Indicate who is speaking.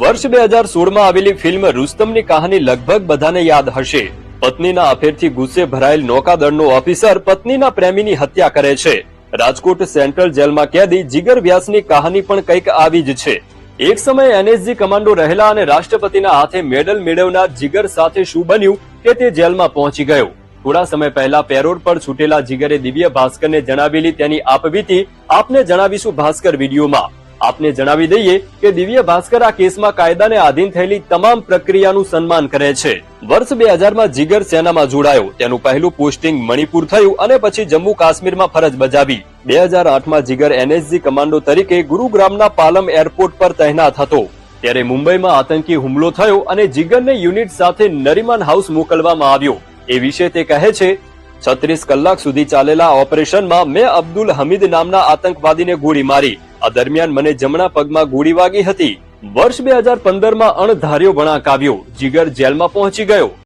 Speaker 1: વર્ષ 2016માં આવેલી ફિલ્મ રુસ્તમની કહાની લગભગ બધાને યાદ હશે। પત્નીના અફેરથી ગુસ્સે ભરાયેલ નૌકાદળનો ઓફિસર પત્નીના પ્રેમીની હત્યા કરે છે। રાજકોટ સેન્ટ્રલ જેલમાં કેદી જીગર વ્યાસની કહાની પણ કંઈક આવી જ છે। એક સમયે એનએસજી કમાન્ડો રહેલા અને રાષ્ટ્રપતિના હાથે મેડલ મેળવનાર જીગર સાથે શું બન્યું કે તે જેલમાં પહોંચી ગયો। થોડા સમય પહેલા પેરોલ પર છૂટેલા જીગરે દિવ્ય ભાસ્કરને જણાવેલી તેની આપવીતી આપને જણાવીશું ભાસ્કર વિડીયોમાં। આપને જણાવી દઈએ કે દિવ્ય ભાસ્કર આ કેસમાં કાયદાને આધીન થયેલી તમામ પ્રક્રિયાનું સન્માન કરે છે। વર્ષ 2000માં જીગર સેનામાં જોડાયો। તેનું પહેલું પોસ્ટિંગ મણિપુર થયું અને પછી જમ્મુ કાશ્મીરમાં ફરજ બજાવી। 2008માં જીગર એનએસજી કમાન્ડો તરીકે ગુરુગ્રામના પાલમ એરપોર્ટ પર તૈનાત હતો। ત્યારે મુંબઈમાં આતંકી હુમલો થયો અને જીગરને યુનિટ સાથે નરીમાન હાઉસ મોકલવામાં આવ્યો। એ વિશે તે કહે છે, 36 કલાક સુધી ચાલેલા ઓપરેશનમાં મેં અબ્દુલ હમીદ નામના આતંકવાદીને ગોળી મારી। આ દરમિયાન મને જમણા પગમાં ગોળી વાગી હતી। વર્ષ 2015માં અણધાર્યો વળાંક આવ્યો। જીગર જેલમાં પહોંચી ગયો।